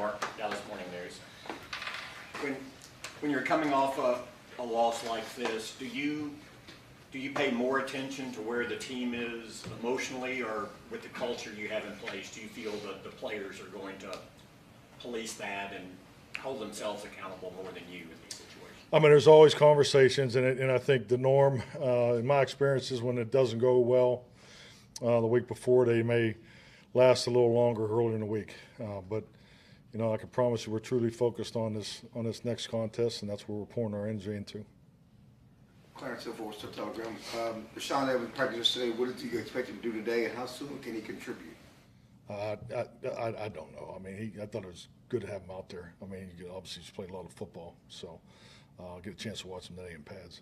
Mark, Dallas Morning News. When you're coming off a loss like this, do you pay more attention to where the team is emotionally, or with the culture you have in place, do you feel that the players are going to police that and hold themselves accountable more than you in these situations? I mean, there's always conversations, and I think the norm, in my experience, is when it doesn't go well the week before, they may last a little longer earlier in the week. But you know, I can promise you, we're truly focused on this next contest, and that's where we're pouring our energy into. Clarence Hill for Star Telegram. Rashawn Evans practiced today. What did you expect him to do today, and how soon can he contribute? I don't know. I mean, I thought it was good to have him out there. I mean, obviously he's played a lot of football, so I'll get a chance to watch him today in pads.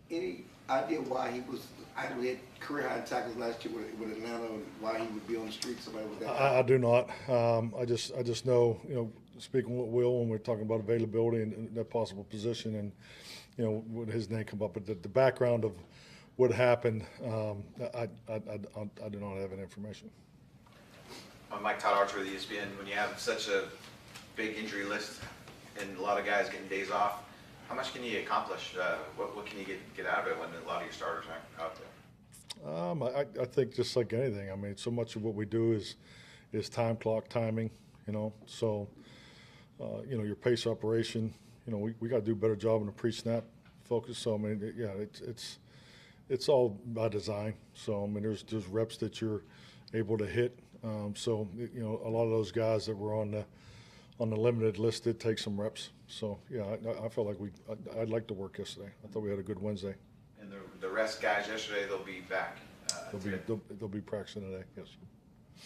Any idea why he was? I know he had career high tackles last year with Atlanta, and why he would be on the street. Somebody with that. I do not. I just know, you know, speaking with Will when we're talking about availability and that possible position, and you know, when his name come up, but the background of what happened, I do not have any information. I'm Mike Archer with ESPN. When you have such a big injury list and a lot of guys getting days off, how much can you accomplish? What can you get out of it when a lot of your starters aren't out there? I think just like anything, I mean, so much of what we do is time clock timing, you know. So, you know, your pace operation, you know, we got to do a better job in the pre-snap focus. So I mean, yeah, it's all by design. So I mean, there's reps that you're able to hit. So you know, a lot of those guys that were on the limited list did take some reps. So yeah, I felt like I'd like to work yesterday. I thought we had a good Wednesday. And the rest guys yesterday, they'll be back. They'll be practicing today. Yes.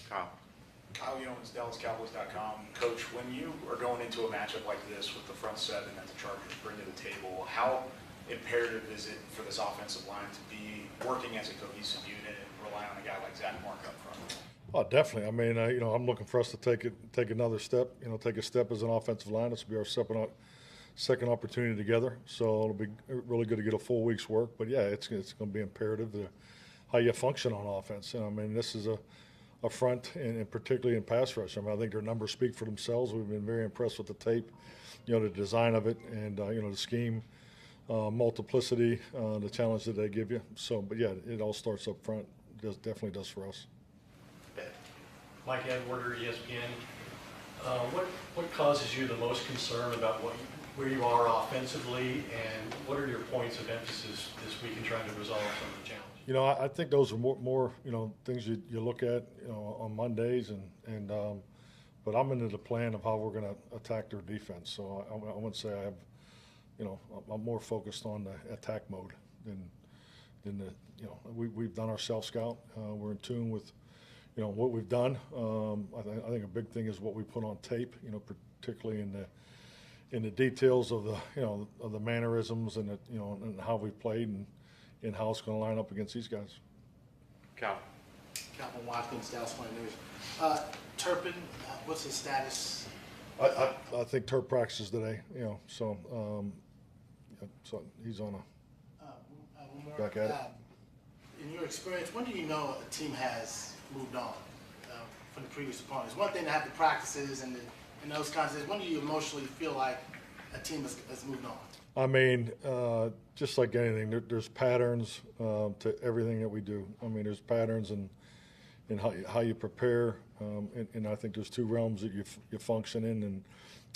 Kyle Yones, DallasCowboys.com. Coach, when you are going into a matchup like this with the front seven that the Chargers bring to the table, how imperative is it for this offensive line to be working as a cohesive unit and rely on a guy like Zach Mark up front? Oh, definitely. I mean, you know, I'm looking for us to take another step. You know, take a step as an offensive line. This will be our second opportunity together. So it'll be really good to get a full week's work. But yeah, it's going to be imperative to how you function on offense. And I mean, this is a front, and particularly in pass rush. I mean, I think their numbers speak for themselves. We've been very impressed with the tape, you know, the design of it, and you know, the scheme, multiplicity, the challenge that they give you. So, but yeah, it all starts up front. It definitely does for us. Mike Edwarder, ESPN. What causes you the most concern about where you are offensively, and what are your points of emphasis this week in trying to resolve some of the challenges? You know, I think those are more you know, things you look at, you know, on Mondays, but I'm into the plan of how we're going to attack their defense. So I wouldn't say I have, you know, I'm more focused on the attack mode than the, you know, we've done our self-scout. We're in tune with, you know, what we've done. I think a big thing is what we put on tape, you know, particularly in the details of the, you know, of the mannerisms and the, you know, and how we've played and how it's going to line up against these guys. Calvin Watkins, Dallas Morning News. Turpin, what's his status? I think Turp practices today, you know, so so he's on back at it. In your experience, when do you know a team has moved on from the previous opponents? One thing to have the practices and those kinds of things. When do you emotionally feel like a team has moved on? I mean, just like anything, there's patterns to everything that we do. I mean, there's patterns in how you prepare, and I think there's two realms that you function in, and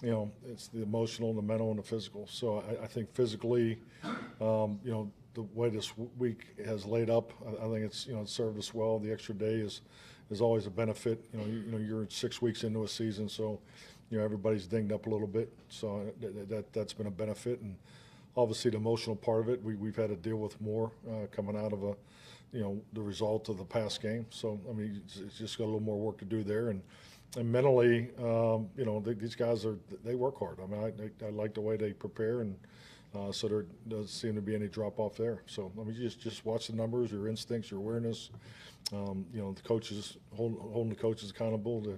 you know, it's the emotional, the mental, and the physical. So I think physically, you know, the way this week has laid up, I think it's, you know, it served us well. The extra day is always a benefit. You know, you're 6 weeks into a season, so you know, everybody's dinged up a little bit. So that's been a benefit, and obviously the emotional part of it, we've had to deal with more coming out of you know, the result of the past game. So I mean, it's just got a little more work to do there, and mentally, you know, these guys they work hard. I mean, I like the way they prepare, and so there doesn't seem to be any drop off there. So I mean, just watch the numbers, your instincts, your awareness. You know, the coaches holding the coaches accountable to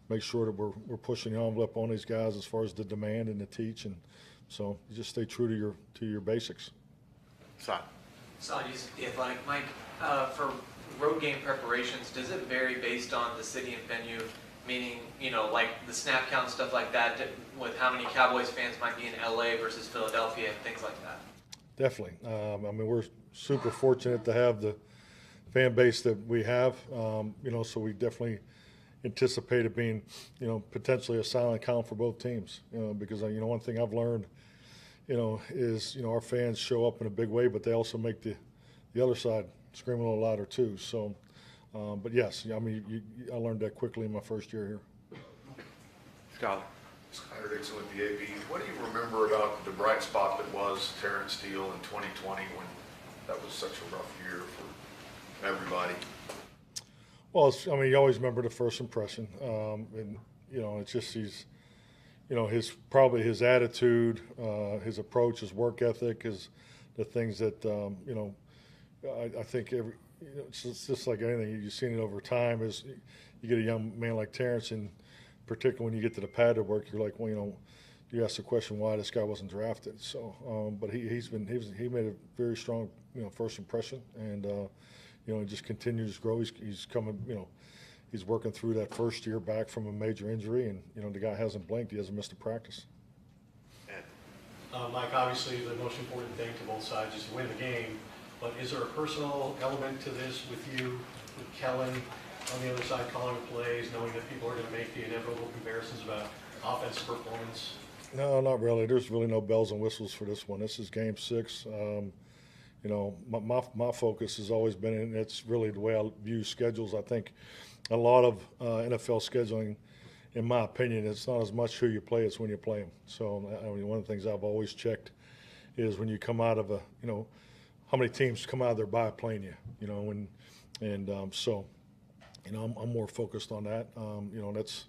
make sure that we're pushing the envelope on these guys as far as the demand and the teach, and so you just stay true to your basics. He's The Athletic. Mike, for road game preparations, does it vary based on the city and venue? Meaning, like the snap count and stuff like that, with how many Cowboys fans might be in LA versus Philadelphia and things like that. Definitely. I mean, we're super fortunate to have the fan base that we have, so we definitely anticipate it being, potentially a silent count for both teams, because, one thing I've learned, is, our fans show up in a big way, but they also make the other side scream a little louder too. So, but yes, I mean, I learned that quickly in my first year here. Scholar. Skyler Dixon with the AP. What do you remember about the bright spot that was Terrence Steele in 2020 when that was such a rough year for everybody? Well, you always remember the first impression, and it's just probably his attitude, his approach, his work ethic, is the things that I think it's just like anything. You've seen it over time. Is you get a young man like Terrence, and particularly when you get to the padded work, you're like, well, you ask the question why this guy wasn't drafted. So, but he made a very strong first impression, and he just continues to grow. He's coming, he's working through that first year back from a major injury, and the guy hasn't blinked. He hasn't missed a practice. Mike, obviously the most important thing to both sides is to win the game, but is there a personal element to this with you, with Kellen on the other side calling the plays, knowing that people are going to make the inevitable comparisons about offensive performance? No, not really. There's really no bells and whistles for this one. This is Game 6. My focus has always been, and it's really the way I view schedules. I think a lot of NFL scheduling, in my opinion, it's not as much who you play, it's when you play them. So, one of the things I've always checked is when you come out of how many teams come out of their bye playing you, so, I'm more focused on that. That's,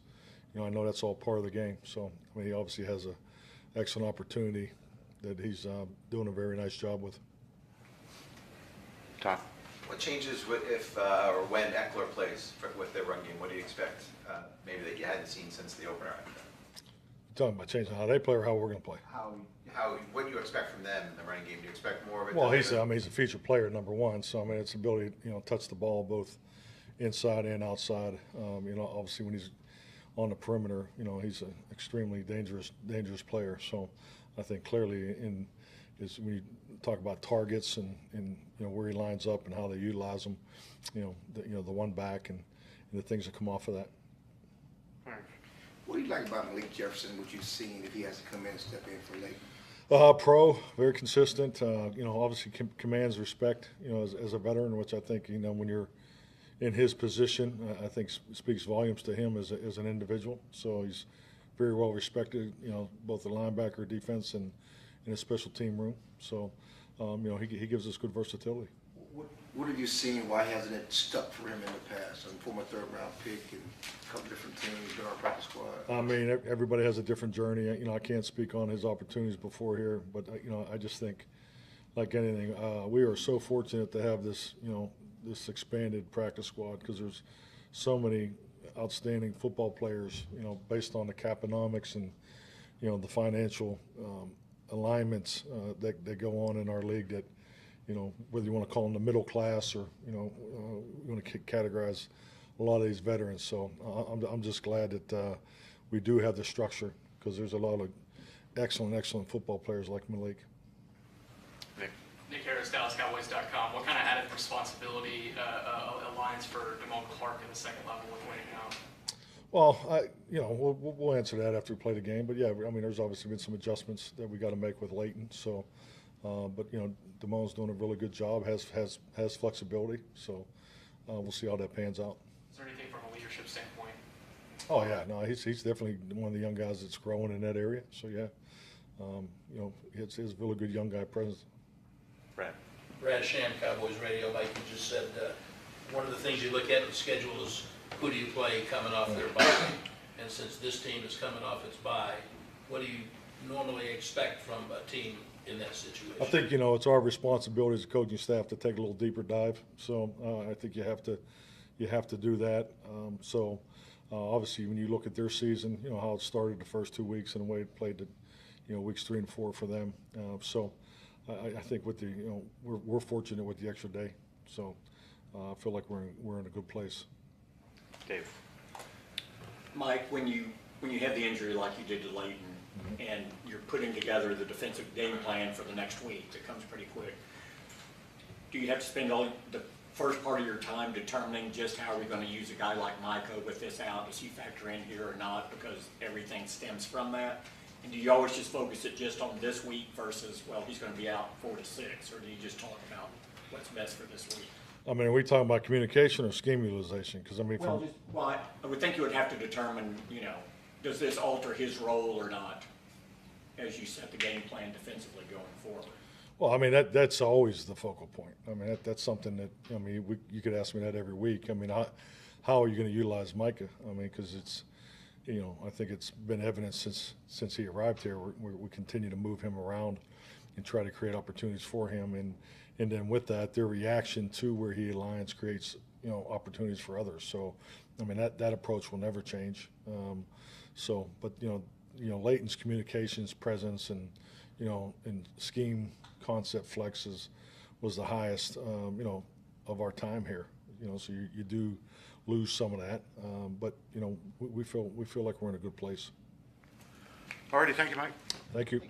I know that's all part of the game. So, he obviously has an excellent opportunity that he's doing a very nice job with. Todd. What changes if or when Eckler plays with their run game? What do you expect maybe that you hadn't seen since the opener? Talking about changing how they play or how we're going to play? What do you expect from them in the running game? Do you expect more of it? Well, he's a feature player, number one. So, it's ability to, touch the ball both inside and outside. Obviously when he's on the perimeter, he's an extremely dangerous player. So I think clearly when you talk about targets and where he lines up and how they utilize them, the one back and the things that come off of that. What do you like about Malik Jefferson, what you've seen, if he has to come in and step in for late? Pro, very consistent. Obviously commands respect, as a veteran, which I think, when you're in his position, I think speaks volumes to him as an individual. So he's very well respected, both the linebacker, defense, and in a special team room. So, he gives us good versatility. What have you seen? Why hasn't it stuck for him in the past? Former third-round pick and a couple different teams, been on practice squad. Everybody has a different journey. I can't speak on his opportunities before here, but I just think, like anything, we are so fortunate to have this, this expanded practice squad, because there's so many outstanding football players, based on the caponomics and, the financial alignments that go on in our league that, whether you want to call them the middle class or, you want to categorize a lot of these veterans. So I'm just glad that we do have the structure, because there's a lot of excellent football players like Malik. Nick Harris, DallasCowboys.com. What kind of added responsibility aligns for Damone Clark in the second level with winning now? Well, we'll answer that after we play the game. But yeah, there's obviously been some adjustments that we got to make with Leighton. So, but Damone's doing a really good job. Has flexibility. So we'll see how that pans out. Is there anything from a leadership standpoint? Oh yeah, no, he's definitely one of the young guys that's growing in that area. So yeah, it's a really good young guy presence. Brad Sham, Cowboys Radio. Like you just said, one of the things you look at in the schedule is who do you play coming off their bye. And since this team is coming off its bye, what do you normally expect from a team in that situation? I think, it's our responsibility as a coaching staff to take a little deeper dive. So I think you have to do that. Obviously, when you look at their season, how it started the first 2 weeks and the way it played weeks 3 and 4 for them. I think with we're fortunate with the extra day. So I feel like we're in a good place. Dave. Mike, when you have the injury like you did to Leighton, and you're putting together the defensive game plan for the next week that comes pretty quick, do you have to spend all the first part of your time determining just how are we going to use a guy like Micah with this out? Does he factor in here or not? Because everything stems from that. And do you always just focus it just on this week versus, well, he's going to be out 4 to 6, or do you just talk about what's best for this week? I mean, are we talking about communication or scheme utilization? Because I mean, I would think you would have to determine, does this alter his role or not as you set the game plan defensively going forward? well, I mean, that's always the focal point. I mean, that's something that, I mean, you could ask me that every week. I mean, how are you going to utilize Micah? I mean, because it's, I think it's been evident since he arrived here. We continue to move him around and try to create opportunities for him. And then with that, their reaction to where he aligns creates, opportunities for others. So, I mean, that approach will never change. But Leighton's communications, presence, and and scheme concept flexes was the highest, of our time here. So you do lose some of that, but we feel like we're in a good place. All righty, thank you, Mike. Thank you.